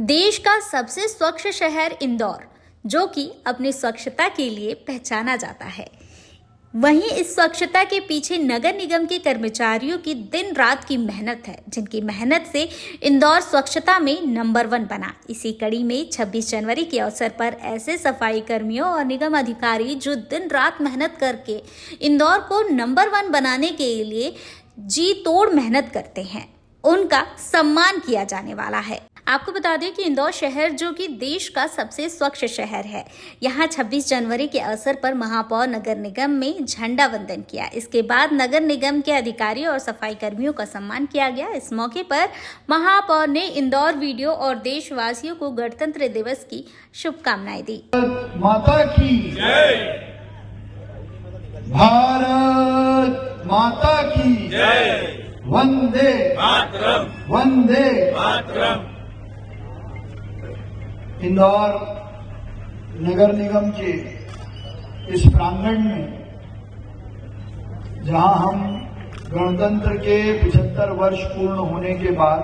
देश का सबसे स्वच्छ शहर इंदौर, जो कि अपनी स्वच्छता के लिए पहचाना जाता है। वहीं इस स्वच्छता के पीछे नगर निगम के कर्मचारियों की दिन रात की मेहनत है, जिनकी मेहनत से इंदौर स्वच्छता में नंबर 1 बना। इसी कड़ी में 26 जनवरी के अवसर पर ऐसे सफाई कर्मियों और निगम अधिकारी जो दिन रात मेहनत करके इंदौर को नंबर 1 बनाने के लिए जी तोड़ मेहनत करते हैं, उनका सम्मान किया जाने वाला है। आपको बता दें कि इंदौर शहर जो कि देश का सबसे स्वच्छ शहर है, यहाँ 26 जनवरी के अवसर पर महापौर नगर निगम में झंडा वंदन किया। इसके बाद नगर निगम के अधिकारियों और सफाई कर्मियों का सम्मान किया गया। इस मौके पर महापौर ने इंदौर वीडियो और देशवासियों को गणतंत्र दिवस की शुभकामनाएं दी। माता की जय, भारत माता की जय, वंदे मातरम, वंदे मातरम। इंदौर नगर निगम के इस प्रांगण में जहां हम गणतंत्र के 75 वर्ष पूर्ण होने के बाद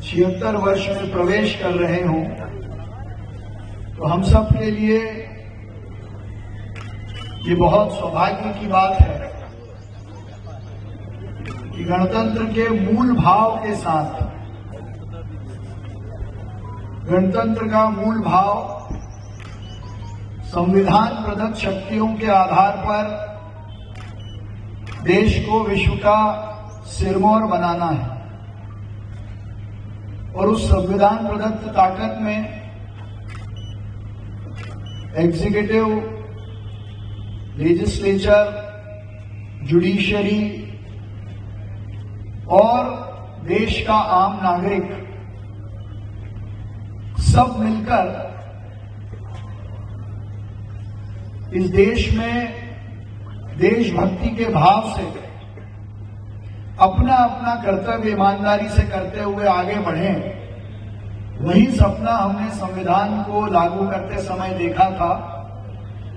76 वर्ष में प्रवेश कर रहे हों, तो हम सब के लिए ये बहुत सौभाग्य की बात है कि गणतंत्र के मूल भाव के साथ, गणतंत्र का मूल भाव संविधान प्रदत्त शक्तियों के आधार पर देश को विश्व का सिरमौर बनाना है। और उस संविधान प्रदत्त ताकत में एग्जीक्यूटिव, लेजिस्लेचर, जुडिशरी और देश का आम नागरिक सब मिलकर इस देश में देशभक्ति के भाव से अपना अपना कर्तव्य ईमानदारी से करते हुए आगे बढ़े। वही सपना हमने संविधान को लागू करते समय देखा था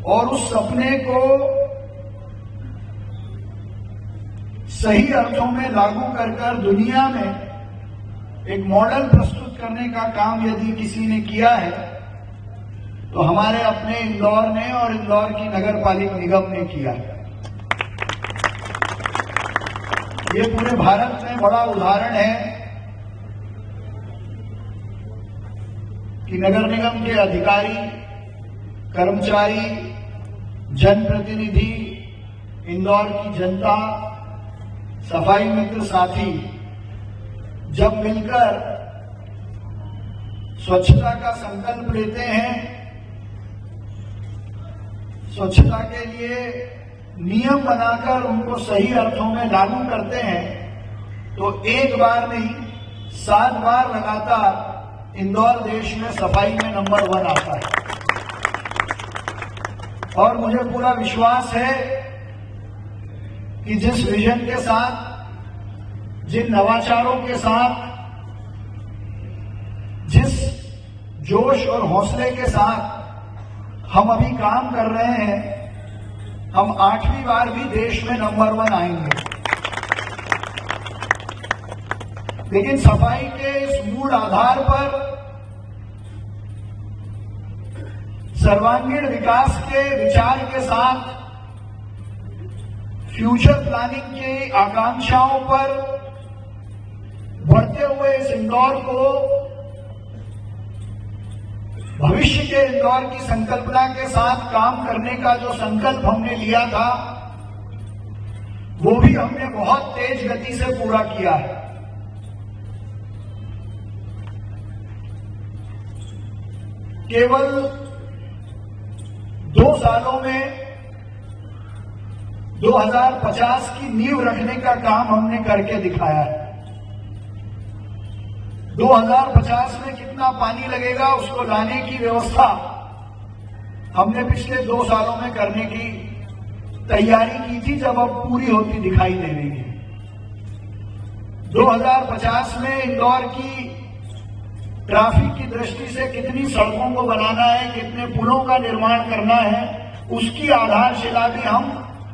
और उस सपने को सही अर्थों में लागू कर दुनिया में एक मॉडल प्रस्तुत करने का काम यदि किसी ने किया है तो हमारे अपने इंदौर ने और इंदौर की नगर पालिक निगम ने किया है। ये पूरे भारत में बड़ा उदाहरण है कि नगर निगम के अधिकारी, कर्मचारी, जनप्रतिनिधि, इंदौर की जनता, सफाई मित्र साथी जब मिलकर स्वच्छता का संकल्प लेते हैं, स्वच्छता के लिए नियम बनाकर उनको सही अर्थों में लागू करते हैं, तो एक बार नहीं 7 बार लगातार इंदौर देश में सफाई में नंबर 1 आता है। और मुझे पूरा विश्वास है कि जिस विजन के साथ, जिन नवाचारों के साथ, जिस जोश और हौसले के साथ हम अभी काम कर रहे हैं, हम 8वीं बार भी देश में नंबर 1 आएंगे। लेकिन सफाई के इस मूल आधार पर सर्वांगीण विकास के विचार के साथ, फ्यूचर प्लानिंग की आकांक्षाओं पर बढ़ते हुए इस इंदौर को भविष्य के इंदौर की संकल्पना के साथ काम करने का जो संकल्प हमने लिया था, वो भी हमने बहुत तेज गति से पूरा किया है। केवल 2 सालों में 2050 की नींव रखने का काम हमने करके दिखाया है। 2050 में कितना पानी लगेगा उसको लाने की व्यवस्था हमने पिछले 2 सालों में करने की तैयारी की थी, जब अब पूरी होती दिखाई दे रही है। 2050 में इंदौर की ट्रैफिक की दृष्टि से कितनी सड़कों को बनाना है, कितने पुलों का निर्माण करना है, उसकी आधारशिला भी हम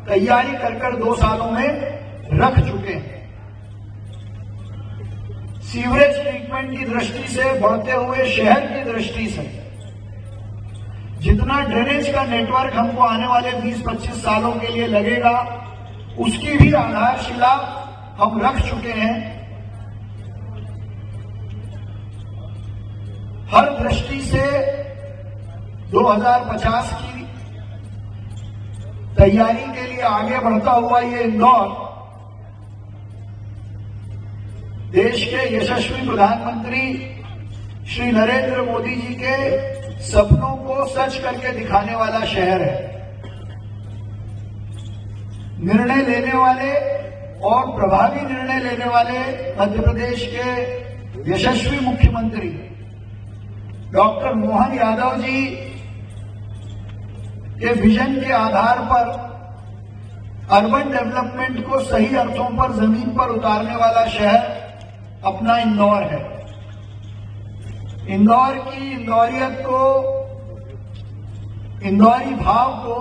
तैयारी कर 2 सालों में रख चुके हैं। सीवरेज ट्रीटमेंट की दृष्टि से, बढ़ते हुए शहर की दृष्टि से, जितना ड्रेनेज का नेटवर्क हमको आने वाले 20-25 सालों के लिए लगेगा, उसकी भी आधारशिला हम रख चुके हैं। हर दृष्टि से 2050 की तैयारी के लिए आगे बढ़ता हुआ ये इंदौर देश के यशस्वी प्रधानमंत्री श्री नरेंद्र मोदी जी के सपनों को सच करके दिखाने वाला शहर है। निर्णय लेने वाले और प्रभावी निर्णय लेने वाले मध्य प्रदेश के यशस्वी मुख्यमंत्री डॉक्टर मोहन यादव जी के विजन के आधार पर अर्बन डेवलपमेंट को सही अर्थों पर जमीन पर उतारने वाला शहर अपना इंदौर है। इंदौर की इंदौरियत को, इंदौरी भाव को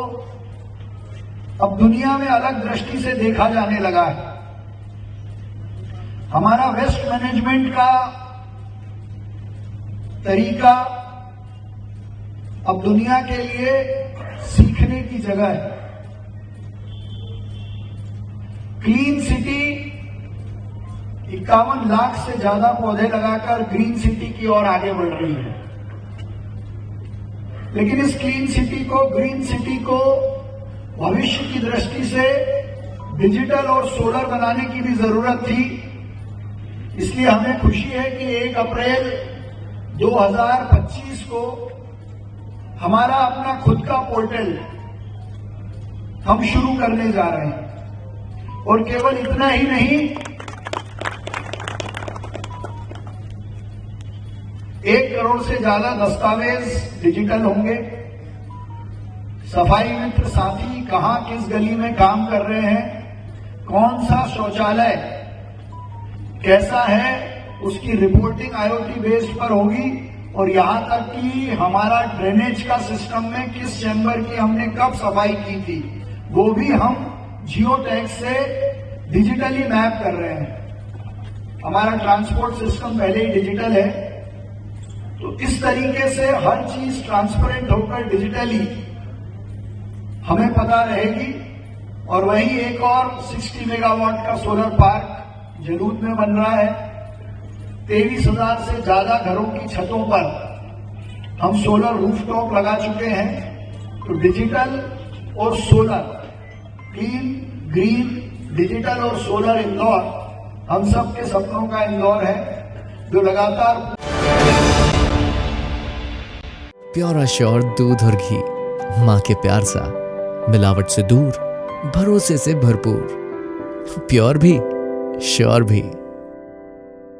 अब दुनिया में अलग दृष्टि से देखा जाने लगा है। हमारा वेस्ट मैनेजमेंट का तरीका अब दुनिया के लिए सीखने की जगह है। क्लीन सिटी 51 लाख से ज्यादा पौधे लगाकर ग्रीन सिटी की ओर आगे बढ़ रही है। लेकिन इस क्लीन सिटी को, ग्रीन सिटी को भविष्य की दृष्टि से डिजिटल और सोलर बनाने की भी जरूरत थी। इसलिए हमें खुशी है कि 1 अप्रैल 2025 को हमारा अपना खुद का पोर्टल हम शुरू करने जा रहे हैं। और केवल इतना ही नहीं, 1 करोड़ से ज्यादा दस्तावेज डिजिटल होंगे। सफाई मित्र साथी कहां किस गली में काम कर रहे हैं, कौन सा शौचालय कैसा है, उसकी रिपोर्टिंग IoT बेस्ड पर होगी। और यहां तक कि हमारा ड्रेनेज का सिस्टम में किस चैम्बर की हमने कब सफाई की थी, वो भी हम जियो टैग से डिजिटली मैप कर रहे हैं। हमारा ट्रांसपोर्ट सिस्टम पहले ही डिजिटल है, तो इस तरीके से हर चीज ट्रांसपेरेंट होकर डिजिटली हमें पता रहेगी। और वहीं एक और 60 मेगावाट का सोलर पार्क जलूद में बन रहा है। 23,000 से ज्यादा घरों की छतों पर हम सोलर रूफटॉप लगा चुके हैं। तो डिजिटल और सोलर, क्लीन, ग्रीन, डिजिटल और सोलर इंदौर हम सब के सपनों का इंदौर है, जो लगातार प्योर श्योर दूध और घी, माँ के प्यार सा, मिलावट से दूर, भरोसे से भरपूर, प्योर भी श्योर भी।